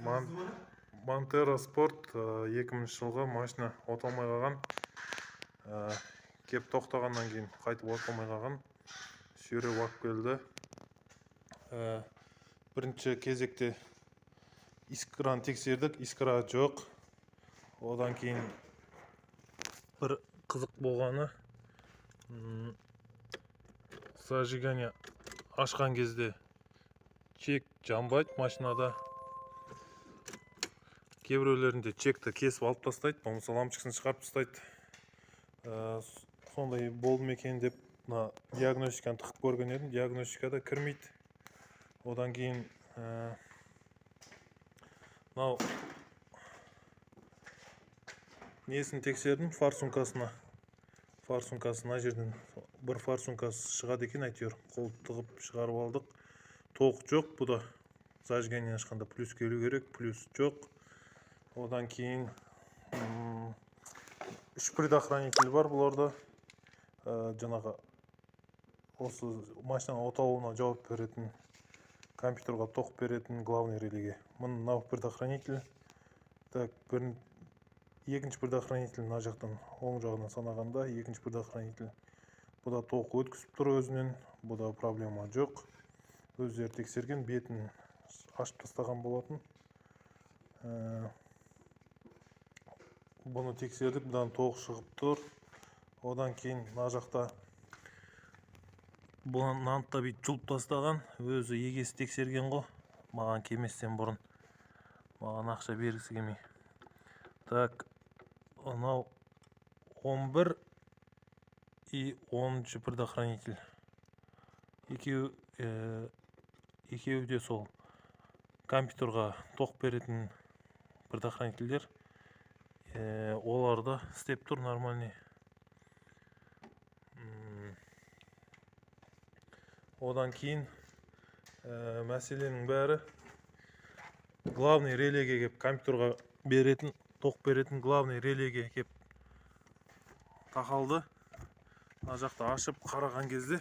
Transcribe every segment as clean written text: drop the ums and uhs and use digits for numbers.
Montero Sport 2000 жылғы машина оталмай қалған. Кеп тоқтағаннан кейін қайтып оталмай қалған. Сүйреп алып келді. Бірінші кезекте искраны тексердік, искра жоқ. Одан кейін бір қызық болғаны, зажигание ашқан кезде чек жанбайды машинада. Кейбіреулерінде чекті кесіп алып тастайды, болмаса лампочкасын шығарып тастайды. Сондай болды ма екен деп диагностиканы тығып көрген едім. Диагностикада кірмейді. Одан кейін мынау несін тексердім, форсункасына. Форсункасына жерден бір форсункасы шығады екен, әйтеуір қол тығып шығарып алдық. Тоқ жоқ, бұда зажигание ашқанда плюс келу керек, плюс жоқ. Одан кейін үш предохранитель бар бұларда. Жаңағы осы машинаның оталуына жауап беретін, компьютерға тоқ беретін главный релеге. Мынау предохранитель. Так, екінші предохранитель мына жақтан, оң жағынан санағанда, екінші предохранитель. Бұда тоқ өткізіп тұр өзінен, бұда проблема жоқ. Өздері тексерген, бетін ашып тастаған болатын. Бұны тексердік, бұдан тоқ шығып тұр. Одан кейін мына жақта бұны бүйтіп жұлып тастаған. Өзі егесі тексерген ғой, маған келместен бұрын. Маған ақша бергісі келмей. Так, анау 11 и 10 предохранитель. Екеуі де сол компьютерға тоқ беретін предохранительдер. Оларда істеп тұр нормальный. Одан кейін мәселенің бәрі главный релеге кеп, компьютерға беретін, тоқ беретін главный релеге кеп тақалды. Мына жақта ашып қараған кезде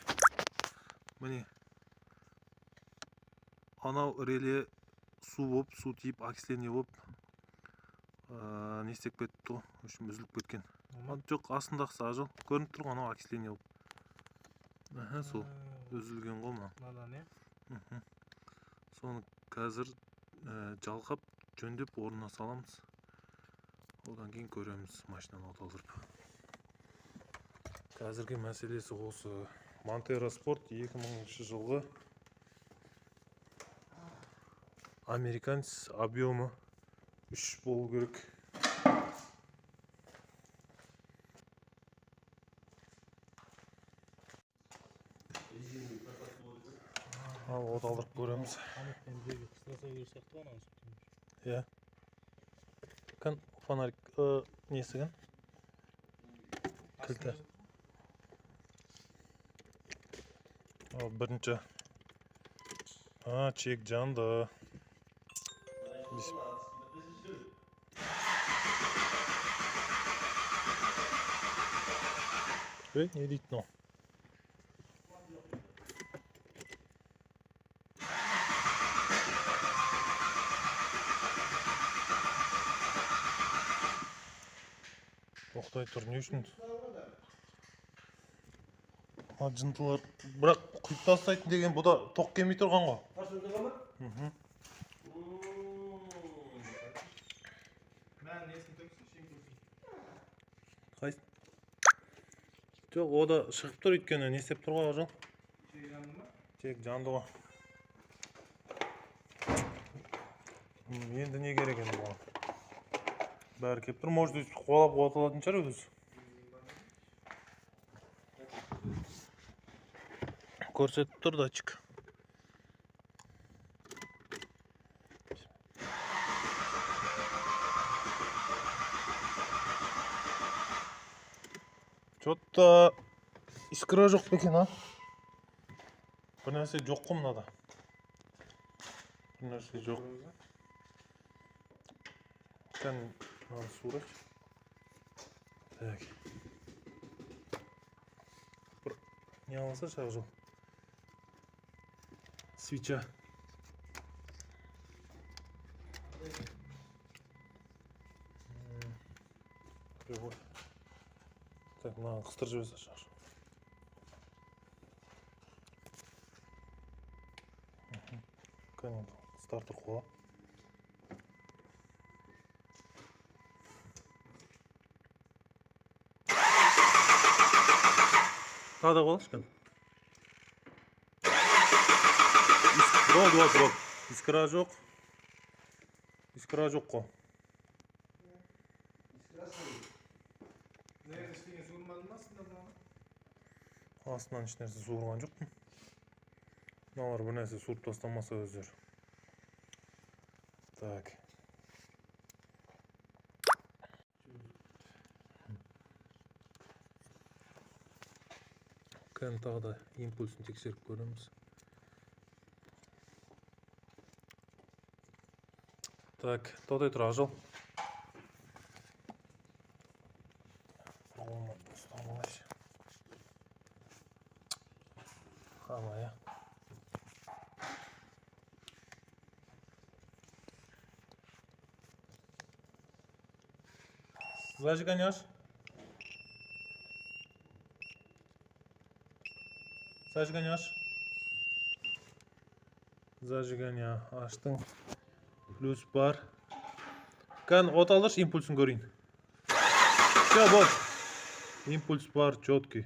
міне анау реле су болып, су тиіп, окисление болып не істеп кетті ғой, үшін үзіліп кеткен. Жоқ, астындағы сажал көрініп тұр, анау окисление болып. Сол үзілген ғой мына. Соны қазір жалғап, жөндеп орнына саламыз. Одан кейін көреміз машинаны оталдырып. Қазіргі мәселесі осы. Montero Sport 2000 жылғы американец, объемы 3 болу керек. Ал оталдырып көреміз. Иә. Кін фонарик несі кін? Кілті. Бірінші. Чек жанды. Не дейді но? Тоқтай тұр, не үшін? Жынтылар бірақ құйып тастайтын деген, бұда тоқ келмей тұрған ғой. Қайсы? Жоқ, о да шығып тұр өйткені, не істеп тұр ғой ажал? Тек жанды ғой. Енді не керек енді бұған? Бәрі кеп тұр, может өз қолап оталатын шығар өзі. Көрсетіп тұр датчик. Что-то искра жоқ екен, а? Бір нәрсе жоқ қой мынада. Бір нәрсе жоқ. Кән суырач. Так. Бір не аласа шағы жоқ. Свеча. Прибой. Так, мынаны қыстырып жіберсе шығар. Кәне стартер қоя. Тағы да қояш кәне. Болды. Искра жоқ. Искра жоқ қой. Астынан еш нәрсе суырған жоқпын. Мыналар бір нәрсе суырып тастамаса өздері. Так. Кәне тағы да импульсын тексеріп көреміз. Так, тоқтай тұр Ақжол. Хамая. Зажигание аш. Зажигание аш. Зажигание аштың. Плюс бар. Кәне от алыршы, импульсын көрейін. Все, бол. Импульс бар, четкий.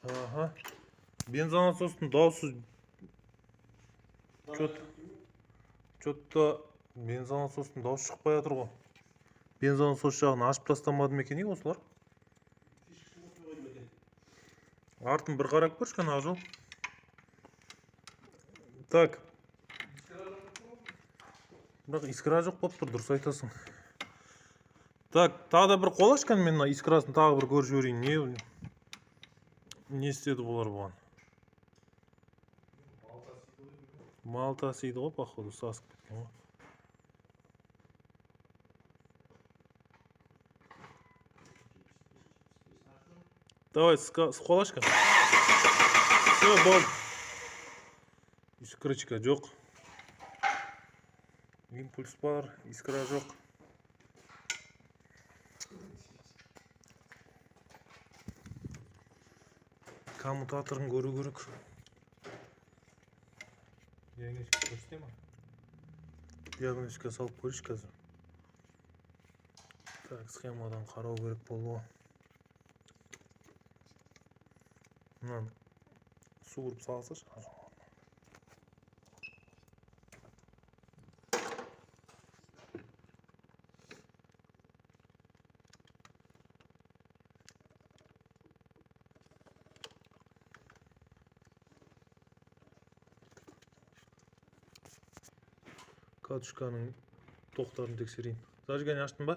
Ага. Бензонасостың дауысы Чотта бензонасостың дауысы шықпай жатыр ғой. Бензонасос жағын ашып тастамады ма екен осылар? Артын бір қарап көрші кәне Ақжол. Так. Бірақ искра жоқ болып тұр, дұрыс айтасың. Так, тағы да бір қолаш кәне мен искрасын тағы бір көріп жіберейін. Не істеді бұлар бұған? Малта сейді ғой, походу, сасып кеткен ғой. Давай, қолаш кәне. Все, бол. Искрычка жоқ. Импульс бар, искра жоқ. Коммутаторын көру керек. Диагностика көрсете ма? Диагностика салып көріш қазір. Так, схемадан қарау керек болды. Мынаны суырып салса шығар. Катушканың тоқтарын тексерейін. Зажигание аштың ба?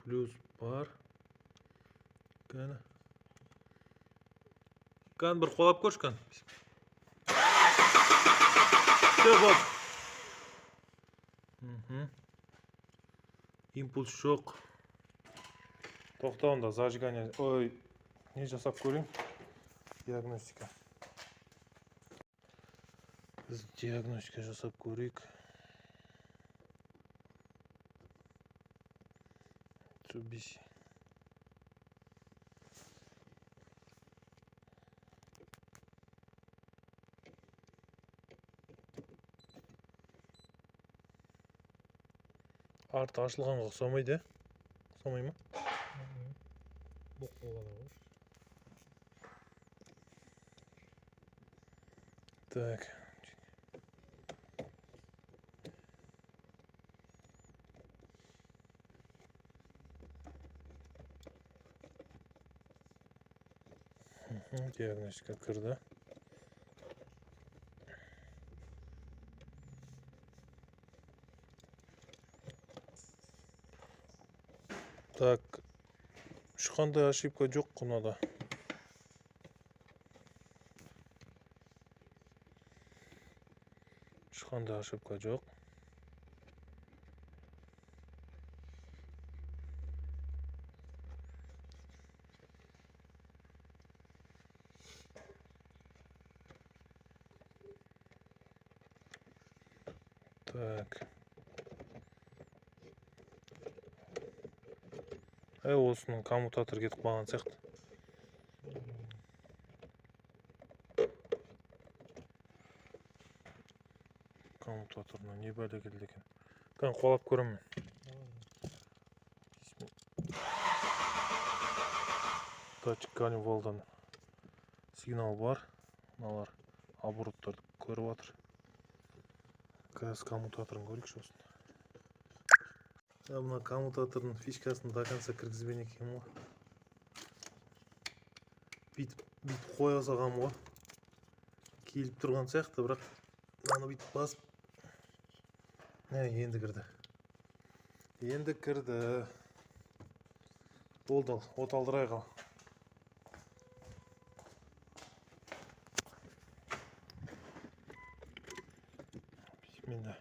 Плюс бар. Кәне. Кәне бір қолап көрші кәне. Все, бол. Импульс жоқ. Тоқтауында зажигание... Ой, не жасап көрейін? Диагностика. Біз диагностика жасап көрейік. Mitsubishi. Арты ашылғанға ұқсамайды, ұқсамай ма? Бұл қолғана бар. Так. Диагностика кірді. Так, ешқандай ошибка жоқ құнада. Ешқандай ошибка жоқ. Так. Осының коммутатор кетіп қалған сияқты. Коммутаторына не бәле келді екен. Қолап көремін. Датчик галивалдан сигнал бар. Мыналар обороттарды көріп жатыр. Қазір коммутаторын көрейікші осыны. Мына коммутатордың фишкасын до конца кіргізбеген екенмін ғой. Бүйтіп қоя салғам ғой. Келіп тұрған сияқты, бірақ мынаны бүйтіп басып. Енді кірді. Болды, оталдырайға. Bismillah.